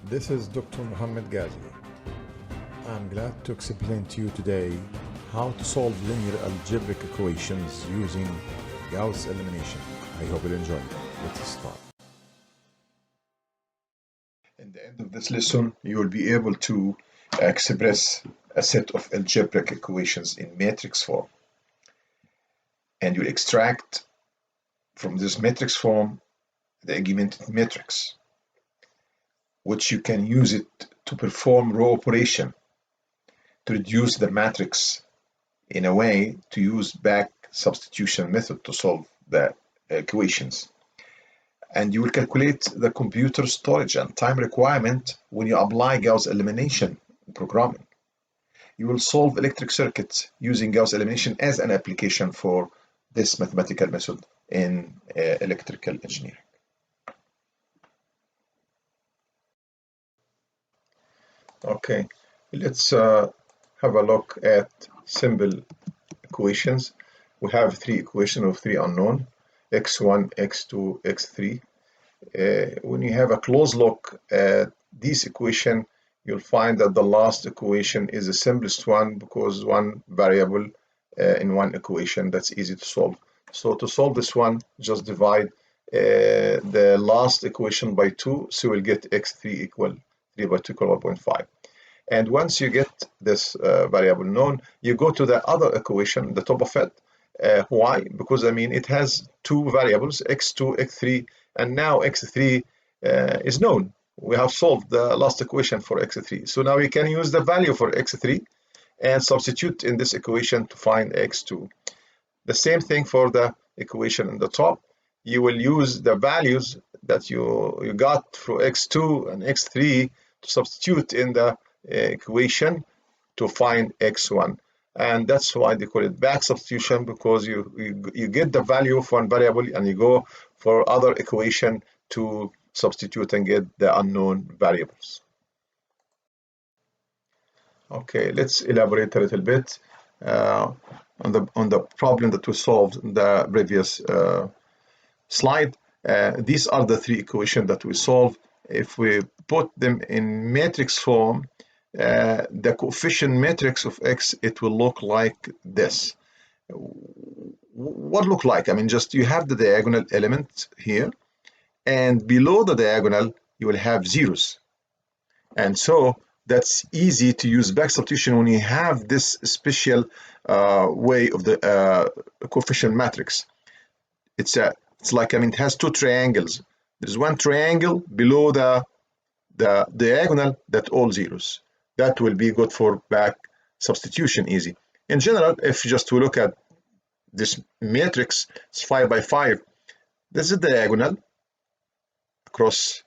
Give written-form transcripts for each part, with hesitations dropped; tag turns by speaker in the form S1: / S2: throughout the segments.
S1: This is Dr. Muhammad Ghazi. I'm glad to explain to you today how to solve linear algebraic equations using Gauss elimination. I hope you'll enjoy it. Let's start.
S2: In the end of this lesson, you will be able to express a set of algebraic equations in matrix form. And you'll extract from this matrix form the augmented matrix, which you can use it to perform row operation to reduce the matrix in a way to use back substitution method to solve the equations. And you will calculate the computer storage and time requirement when you apply Gauss elimination in programming. You will solve electric circuits using Gauss elimination as an application for this mathematical method in electrical engineering. Okay, let's have a look at simple equations. We have three equations of three unknown, x1, x2, x3. When you have a close look at this equation, you'll find that the last equation is the simplest one because one variable in one equation that's easy to solve. So to solve this one, just divide the last equation by 2, so we'll get x3 equal 3 by 2 equal 1.5. And once you get this variable known, you go to the other equation, the top of it. Why? Because it has two variables, x2, x3, and now x3 is known. We have solved the last equation for x3. So now we can use the value for x3 and substitute in this equation to find x2. The same thing for the equation in the top. You will use the values that you got for x2 and x3 to substitute in the equation to find x1. And that's why they call it back substitution, because you get the value of one variable and you go for other equation to substitute and get the unknown variables. Okay, let's elaborate a little bit on the problem that we solved in the previous slide. These are the three equations that we solved. If we put them in matrix form, the coefficient matrix of x, it will look like this. What look like? Just you have the diagonal element here, and below the diagonal you will have zeros. And so that's easy to use back substitution when you have this special way of the coefficient matrix. It's like it has two triangles. There's one triangle below the diagonal that all zeros. That will be good for back substitution, easy. In general, if just we look at this matrix, it's 5 by 5. This is the diagonal across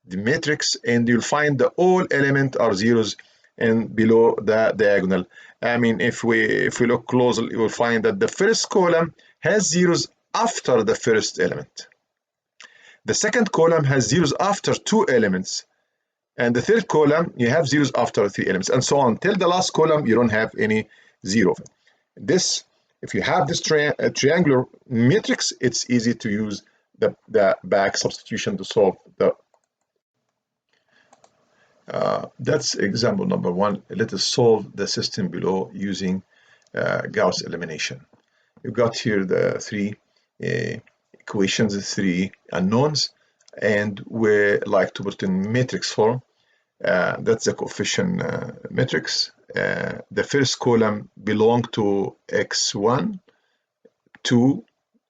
S2: the matrix, and you'll find that all elements are zeros and below the diagonal. If we look closely, you will find that the first column has zeros after the first element. The second column has zeros after two elements. And the third column, you have zeros after three elements, and so on. Till the last column, you don't have any zero. This, if you have this triangular matrix, it's easy to use the back substitution to solve the. That's example number 1. Let us solve the system below using Gauss elimination. You've got here the three equations, the three unknowns, and we like to put in matrix form. That's the coefficient matrix. The first column belongs to x1, 2,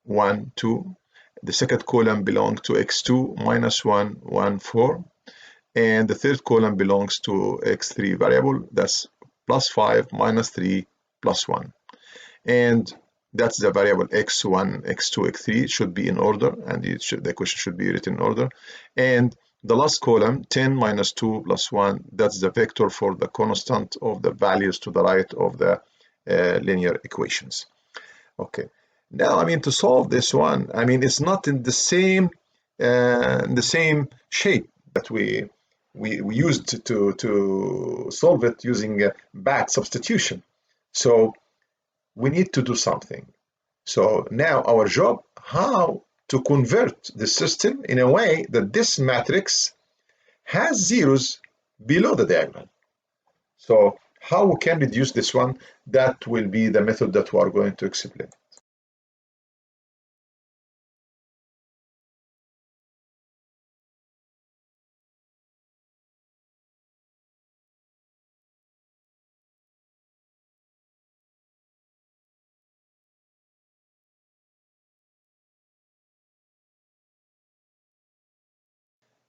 S2: 1, 2. The second column belongs to x2, -1, 1, 4. And the third column belongs to x3 variable. That's +5, -3, +1. And that's the variable x1, x2, x3. It should be in order, and the equation should be written in order. And the last column, 10 - 2 + 1, that's the vector for the constant of the values to the right of the linear equations. Okay, now to solve this one, it's not in the same shape that we used to solve it using back substitution. So we need to do something. So now our job, how to convert the system in a way that this matrix has zeros below the diagonal. So how we can reduce this one? That will be the method that we are going to explain.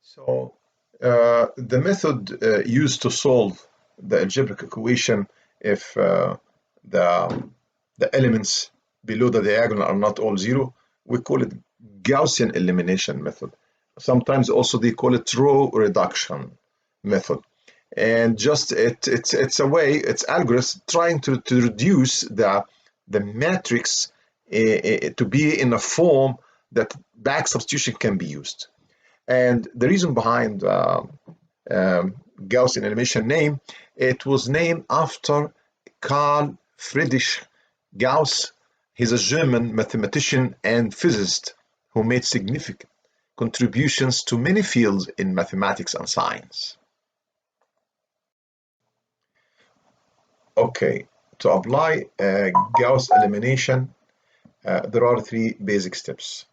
S2: So the method used to solve the algebraic equation if the elements below the diagonal are not all zero, we call it Gaussian elimination method. Sometimes also they call it row reduction method. And just it's a way, it's algorithm trying to reduce the matrix to be in a form that back substitution can be used. And the reason behind Gaussian elimination name, it was named after Carl Friedrich Gauss. He's a German mathematician and physicist who made significant contributions to many fields in mathematics and science. Okay, to apply Gauss elimination, there are three basic steps.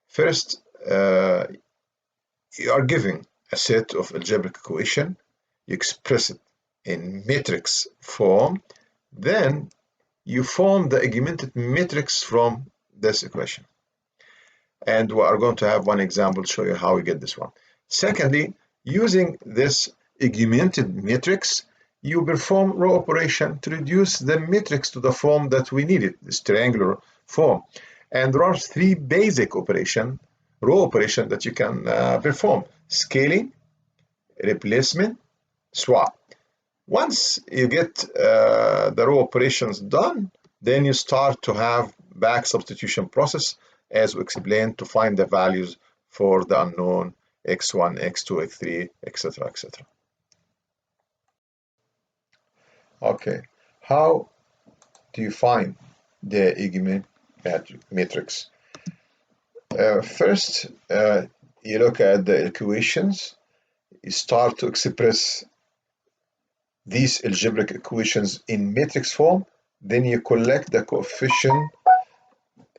S2: First, you are given a set of algebraic equation, you express it in matrix form, then you form the augmented matrix from this equation. And we are going to have one example to show you how we get this one. Secondly, using this augmented matrix, you perform row operation to reduce the matrix to the form that we needed, this triangular form. And there are three basic operation, row operation that you can perform: scaling, replacement, swap. Once you get the row operations done, then you start to have back substitution process, as we explained, to find the values for the unknown x1, x2, x3, etc., etc. Okay, how do you find the augmented matrix? First, you look at the equations, you start to express these algebraic equations in matrix form, then you collect the coefficient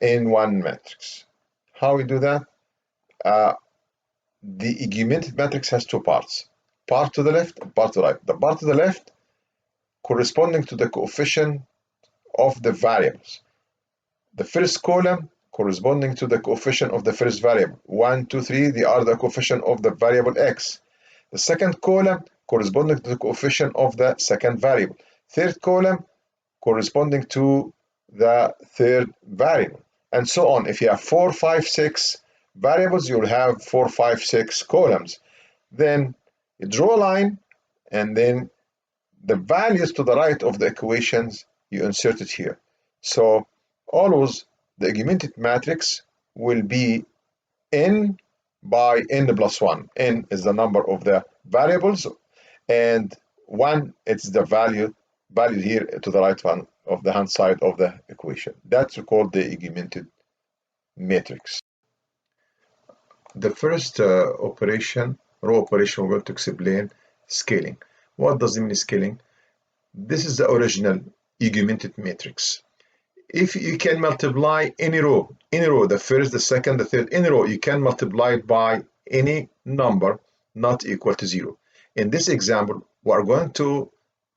S2: in one matrix. How we do that? The augmented matrix has two parts, part to the left and part to the right. The part to the left corresponding to the coefficient of the variables. The first column corresponding to the coefficient of the first variable. 1, 2, 3, they are the coefficient of the variable x. The second column corresponding to the coefficient of the second variable. Third column corresponding to the third variable. And so on. If you have 4, 5, 6 variables, you'll have 4, 5, 6 columns. Then you draw a line, and then the values to the right of the equations you insert it here. So always the augmented matrix will be n by n plus 1. N is the number of the variables, and 1 is the value here to the right one of the hand side of the equation. That's called the augmented matrix. The first operation, row operation, we're going to explain scaling. What does it mean scaling? This is the original augmented matrix. If you can multiply any row, the first, the second, the third, any row, you can multiply it by any number not equal to 0. In this example, we are going to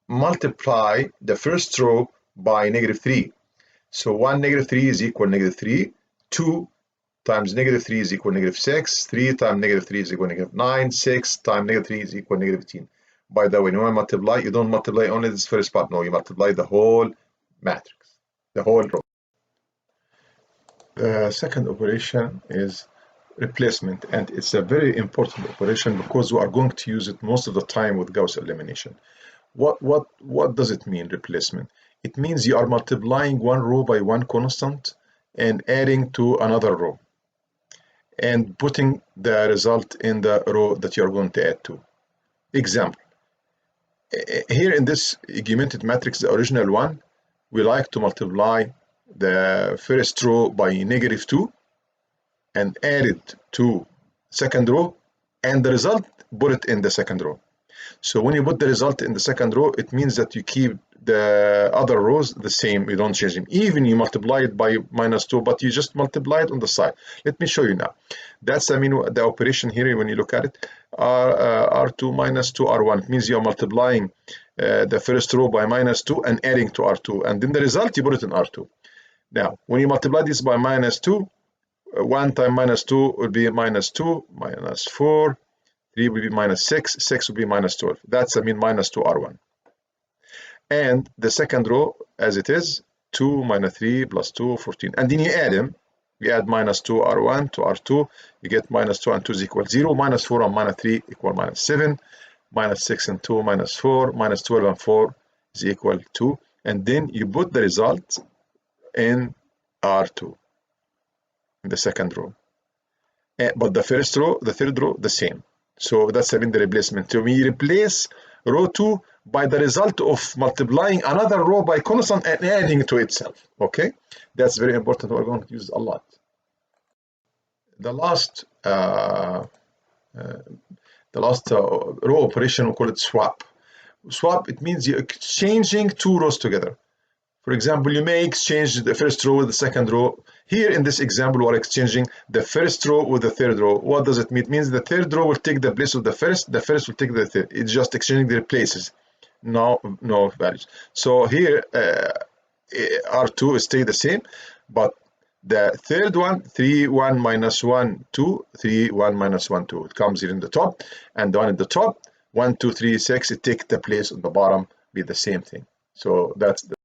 S2: multiply the first row by -3. So 1 -3 is equal to -3, 2 times -3 is equal to -6, 3 times -3 is equal to -9, 6 times -3 is equal to -10. By the way, when you multiply, you don't multiply only this first part. No, you multiply the whole matrix, the whole row. The second operation is replacement, and it's a very important operation because we are going to use it most of the time with Gauss elimination. What does it mean, replacement? It means you are multiplying one row by one constant and adding to another row and putting the result in the row that you are going to add to. Example. Here in this augmented matrix, the original one, we like to multiply the first row by -2 and add it to second row and the result, put it in the second row. So when you put the result in the second row, it means that you keep the other rows the same, you don't change them. Even you multiply it by -2, but you just multiply it on the side. Let me show you now. That's, I mean, the operation here, when you look at it, R2 minus 2 R1. It means you're multiplying the first row by -2 and adding to R2. And then the result, you put it in R2. Now, when you multiply this by -2, 1 times -2 will be -2, -4, 3 will be -6, 6 will be -12. That's, I mean, -2 R1. And the second row, as it is, 2 minus 3 plus 2, 14. And then you add them. You add -2 R1 to R2. You get -2 and 2 is equal 0. -4 and -3 equal -7. -6 and 2 -4. -12 and 4 is equal 2. And then you put the result in R2, in the second row. But the first row, the third row, the same. So that's, I mean, the replacement. So we replace row 2 by the result of multiplying another row by constant and adding to itself. Okay, that's very important. We're going to use a lot. The last row operation, we call it swap. Swap, it means you're exchanging two rows together. For example, you may exchange the first row with the second row. Here in this example, we're exchanging the first row with the third row. What does it mean? It means the third row will take the place of the first will take the third. It's just exchanging their places. No values. So here, R2 stay the same, but the third one, 3, 1, minus 1, 2, 3, 1, minus 1, 2. It comes here in the top, and the one at the top, 1, 2, 3, 6, it takes the place on the bottom, be the same thing. So that's the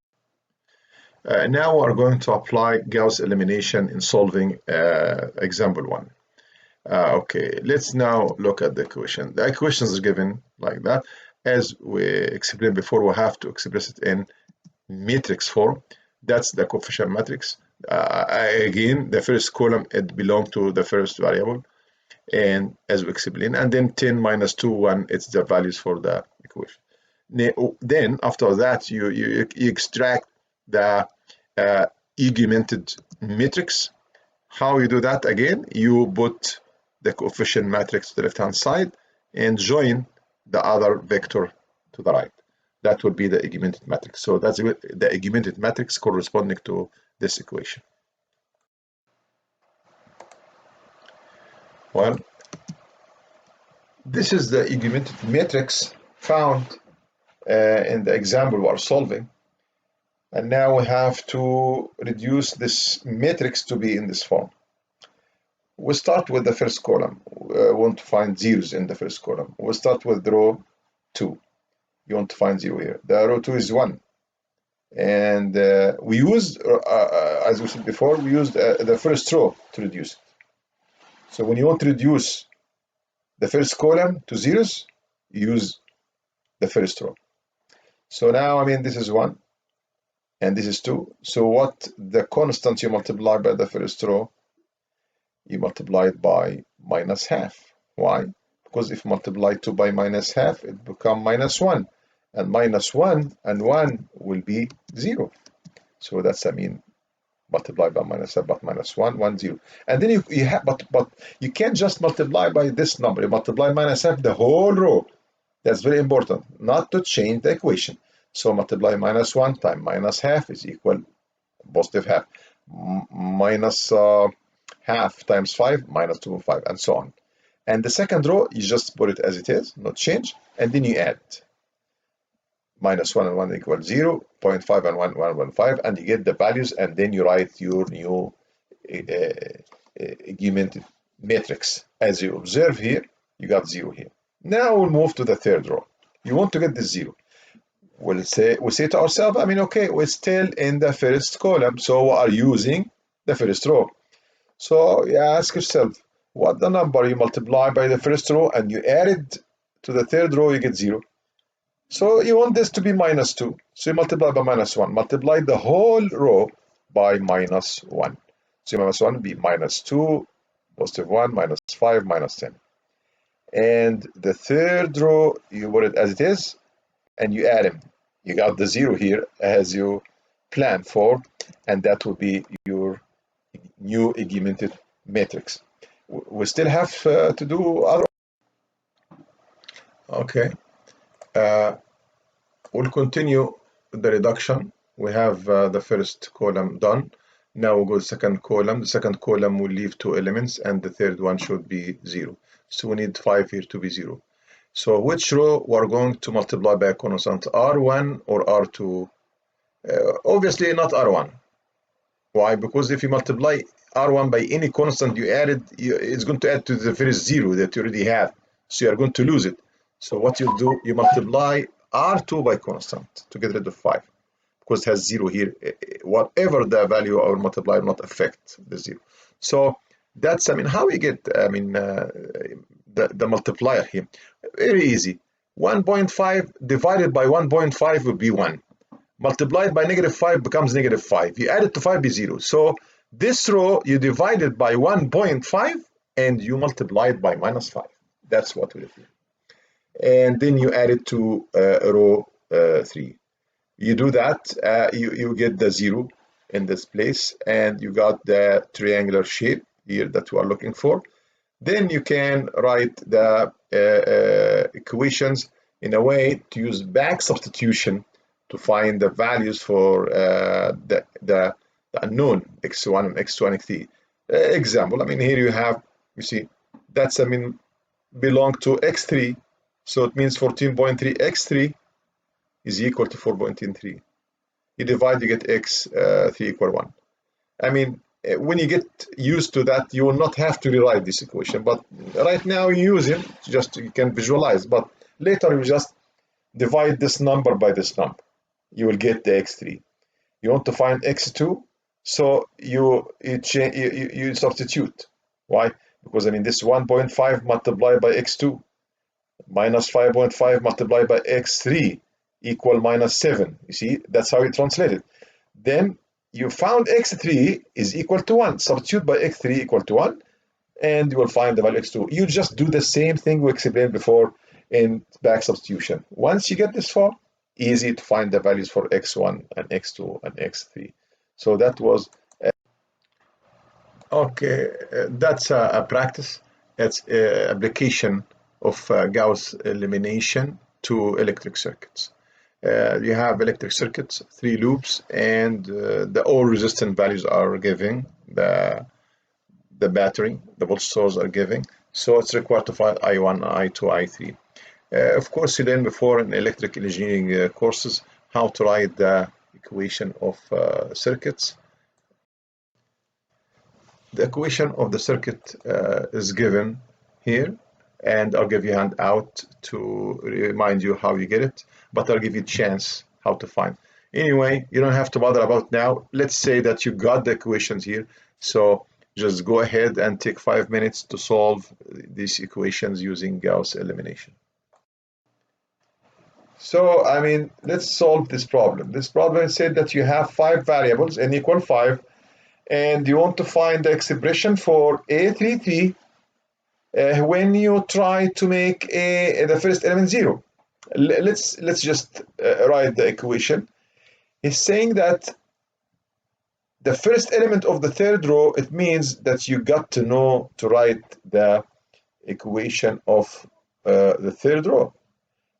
S2: now we're going to apply Gauss elimination in solving example 1. Okay, let's now look at the equation. The equations are given like that. As we explained before, we have to express it in matrix form. That's the coefficient matrix. Again, the first column, it belongs to the first variable, and as we explained, and then 10 minus 2, 1, it's the values for the equation. Then after that, you extract the augmented matrix. How you do that? Again, you put the coefficient matrix to the left hand side and join the other vector to the right. That would be the augmented matrix. So that's the augmented matrix corresponding to this equation. Well, this is the augmented matrix found in the example we are solving. And now we have to reduce this matrix to be in this form. We'll start with the first column. We want to find zeros in the first column. We'll start with row 2. You want to find 0 here. The row 2 is 1. And we used, as we said before, we used the first row to reduce it. So when you want to reduce the first column to zeros, you use the first row. So now, I mean, this is 1. And this is 2. So what the constant you multiply by the first row, you multiply it by minus half. Why? Because if you multiply 2 by minus half, it becomes minus 1. And minus 1 and 1 will be 0. So that's, I mean, multiply by minus half, but minus 1, 1, 0. And then you have, but you can't just multiply by this number. You multiply minus half the whole row. That's very important, not to change the equation. So multiply minus 1 times minus half is equal positive half. Minus half times 5, minus 2.5, and so on. And the second row, you just put it as it is, not change, and then you add. Minus 1 and 1 equals 0, 0.5 and 1, 1.5, and you get the values, and then you write your new augmented matrix. As you observe here, you got 0 here. Now we'll move to the third row. You want to get this 0. We say to ourselves, I mean, okay, we're still in the first column, so we are using the first row. So you ask yourself, what the number you multiply by the first row and you add it to the third row, you get 0. So you want this to be minus 2. So you multiply by minus 1. Multiply the whole row by minus 1. So minus 1 will be minus 2, positive 1, minus 5, minus 10. And the third row, you put it as it is, and you add them. You got the 0 here as you planned for, and that will be your new augmented matrix. We still have to do other. Okay, we'll continue the reduction. We have the first column done. Now we'll go to the second column. The second column will leave 2 elements, and the third one should be 0. So we need 5 here to be 0. So which row we're going to multiply by a constant, R1 or R2? Obviously not R1. Why? Because if you multiply R1 by any constant you added, it's going to add to the first 0 that you already have. So you are going to lose it. So what you do, you multiply R2 by constant to get rid of 5. Because it has 0 here. Whatever the value of multiply will not affect the 0. So that's, I mean, how we get, I mean, the multiplier here. Very easy. 1.5 divided by 1.5 will be 1. Multiplied by -5 becomes -5. You add it to 5 be 0. So this row you divide it by 1.5 and you multiply it by -5. That's what we do. And then you add it to row 3. You do that, you get the 0 in this place, and you got the triangular shape here that we are looking for. Then you can write the equations in a way to use back substitution to find the values for the unknown x1 and x2 and x3. Example, I mean, here you have, you see, that's, I mean, belong to x3, so it means 14.3 x3 is equal to 4.3. You divide, you get x3 equal 1. I mean, when you get used to that, you will not have to rewrite this equation, but right now you use it, just you can visualize, but later you just divide this number by this number. You will get the x3. You want to find x2, so you substitute. Why? Because, I mean, this 1.5 multiplied by x2 minus 5.5 multiplied by x3 equal -7. You see, that's how you translate it. Then you found x3 is equal to 1. Substitute by x3 equal to 1, and you will find the value x2. You just do the same thing we explained before in back substitution. Once you get this far, easy to find the values for x1 and x2 and x3. So that was okay. That's a practice. It's application of Gauss elimination to electric circuits. You have electric circuits, 3 loops, and the all resistant values are giving the battery, the voltage source are giving. So it's required to find I1, I2, I3. Of course, you learned before in electrical engineering courses how to write the equation of circuits. The equation of the circuit is given here, and I'll give you a handout to remind you how you get it, but I'll give you a chance how to find. Anyway, you don't have to bother about now. Let's say that you got the equations here, so just go ahead and take 5 minutes to solve these equations using Gauss elimination. So, I mean, let's solve this problem. This problem said that you have 5 variables, n equal 5, and you want to find the expression for A33 when you try to make the first element 0. Let's just write the equation. It's saying that the first element of the third row, it means that you got to know to write the equation of the third row.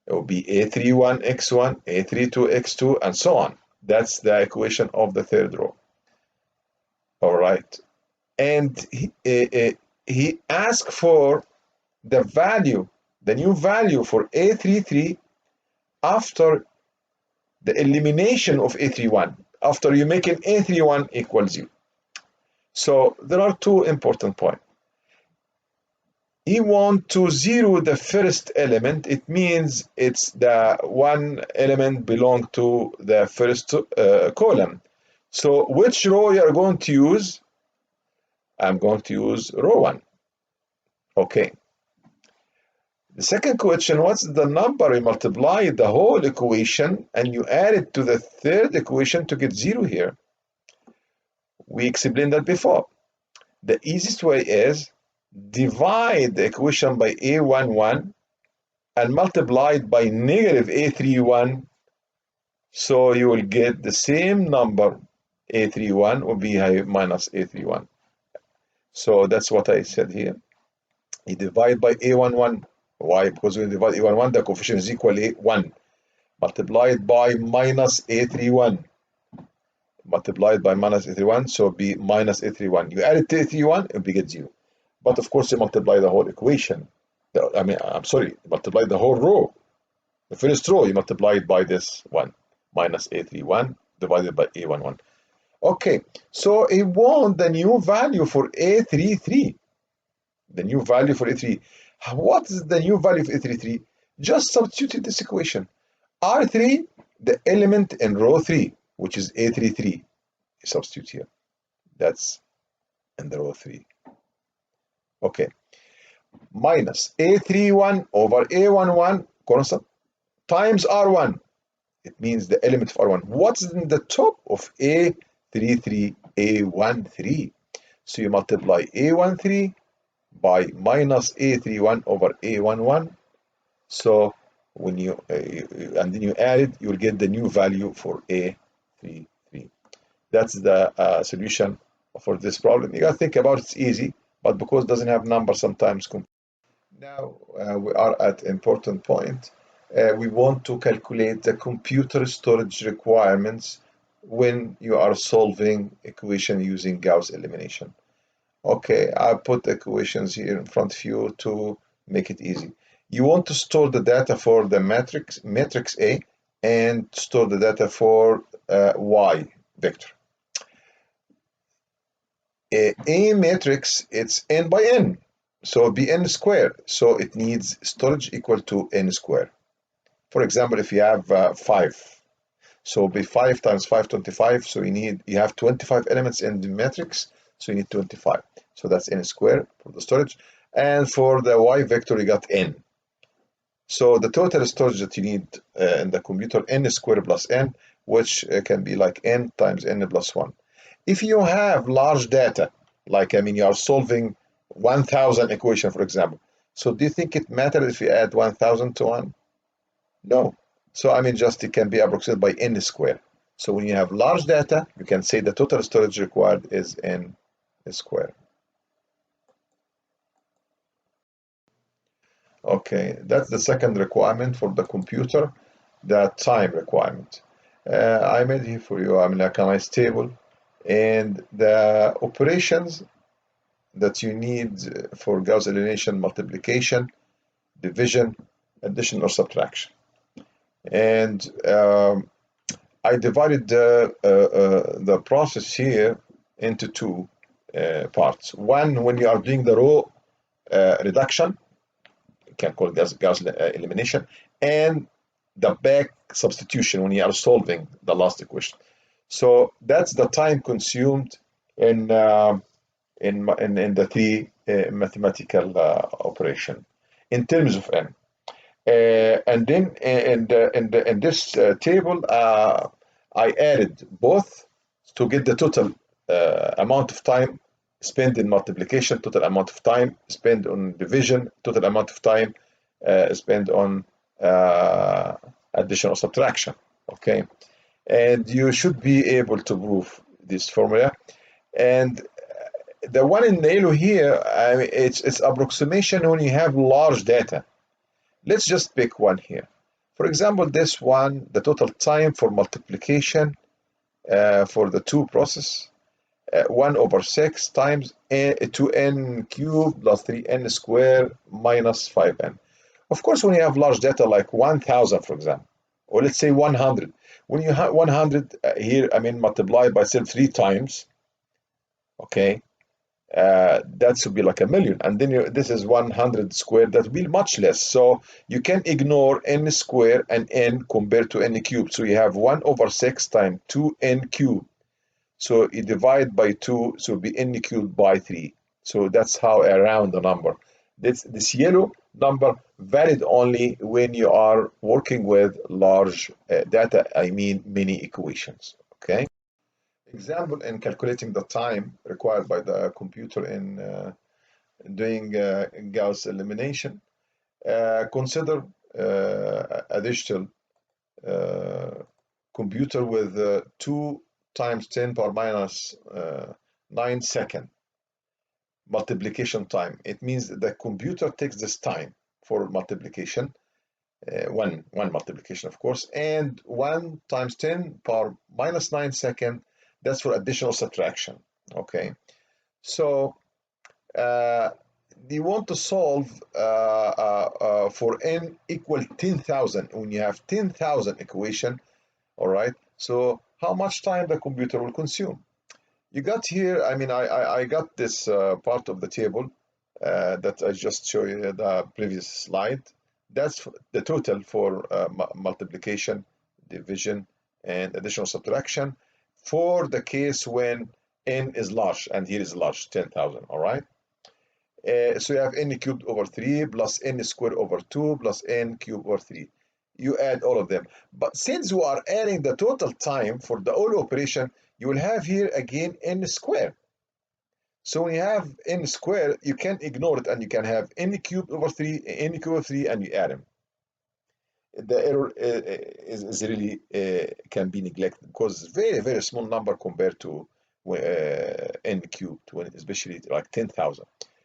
S2: It will be A31 x1, A32 x2, and so on. That's the equation of the third row. All right. And he asked for the value, the new value for A33 after the elimination of A31, after you make an A31 equal 0. So there are 2 important points. He wants to 0 the first element. It means it's the one element belong to the first column. So which row you are going to use? I'm going to use row 1. Okay. The second question, what's the number? You multiply the whole equation and you add it to the third equation to get 0 here. We explained that before. The easiest way is divide the equation by A11 and multiply it by negative A31, so you will get the same number. A31 will be minus A31. So that's what I said here. You divide by A11 Why? Because when you divide A11, the coefficient is equal to 1, multiplied by minus A31, multiplied by minus A31, so be minus A31. You add it to A31, it will get 0. But of course, you multiply the whole equation. Multiply the whole row. The first row, you multiply it by this 1, minus A31 divided by A11. Okay, so it wants the new value for A33. The new value for A3. What is the new value for A33? Just substitute in this equation. R3, the element in row 3, which is A33. Substitute here. That's in the row 3. Okay. Minus A31 over A11 constant times R1. It means the element of R1. What's in the top of A33? A13. So you multiply A13 by minus A31 over A11. So when you and then you add it, you'll get the new value for A33. That's the solution for this problem. You gotta think about it, it's easy, but because it doesn't have numbers, sometimes. Now we are at important point. We want to calculate the computer storage requirements when you are solving equation using Gauss elimination. Okay, I put equations here in front of you to make it easy. You want to store the data for the matrix A, and store the data for Y vector. A matrix, it's n by n, so be n squared. So it needs storage equal to n squared. For example, if you have 5, so be 5 times 5, 25. So you have 25 elements in the matrix, so you need 25. So that's n squared for the storage. And for the Y vector, you got n. So the total storage that you need in the computer, n squared plus n, which can be like n times n plus 1. If you have large data, like, you are solving 1,000 equation, for example. So do you think it matters if you add 1,000 to 1? No. So, just it can be approximated by n squared. So when you have large data, you can say the total storage required is n squared. Okay, that's the second requirement for the computer, the time requirement. I made here for you, like a nice table, and the operations that you need for Gauss elimination: multiplication, division, addition, or subtraction. And I divided the process here into two parts. One, when you are doing the row reduction, you can call it Gauss elimination, and the back substitution when you are solving the last equation. So that's the time consumed in the three mathematical operation in terms of n. And then in this table, I added both to get the total amount of time spent in multiplication, total amount of time spent on division, total amount of time spent on addition or subtraction. Okay, and you should be able to prove this formula. And the one in the yellow here, it's approximation when you have large data. Let's just pick one here. For example, this one, the total time for multiplication for the two process, 1/6 times 2n cubed plus 3n squared minus 5n. Of course, when you have large data like 1,000, for example, or let's say 100, when you have 100 here, multiply by itself 3 times, okay, that should be like 1,000,000, and then this is 100 squared, that will be much less. So you can ignore n squared and n compared to n cubed. So you have 1/6 times 2n cubed. So you divide by 2, so it will be n cubed by 3. So that's how I round the number. This yellow number valid only when you are working with large data, many equations. Okay. Example in calculating the time required by the computer in doing Gauss elimination. Consider a digital computer with 2 times 10 power minus 9 second multiplication time. It means that the computer takes this time for multiplication, one multiplication, of course, and 1 times 10 power minus 9 second, that's for additional subtraction. Okay, so you want to solve for n equal 10,000 when you have 10,000 equation. All right, so how much time the computer will consume? You got here, I mean, I got this part of the table that I just showed you the previous slide. That's the total for multiplication, division, and additional subtraction for the case when n is large, and here is large, 10,000, all right? So you have n cubed over 3 plus n squared over 2 plus n cubed over 3. You add all of them. But since you are adding the total time for the whole operation, you will have here again n squared. So when you have n squared, you can't ignore it, and you can have n cubed over 3, n cubed over 3, and you add them. The error is really can be neglected because it's very, very small number compared to n cubed, when especially like 10,000.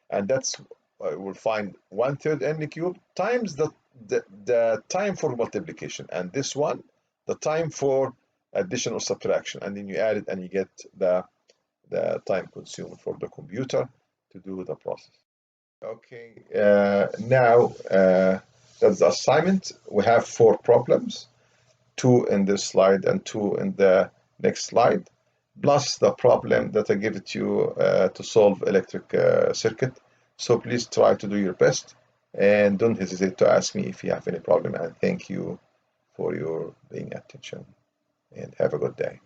S2: And that's we'll find 1/3 n cubed times the time for multiplication, and this one, the time for addition or subtraction, and then you add it and you get the time consumed for the computer to do the process. Okay, now that's the assignment. We have 4 problems, 2 in this slide and 2 in the next slide, plus the problem that I give it to you to solve electric circuit. So please try to do your best, and don't hesitate to ask me if you have any problem, and thank you for your paying attention, and have a good day.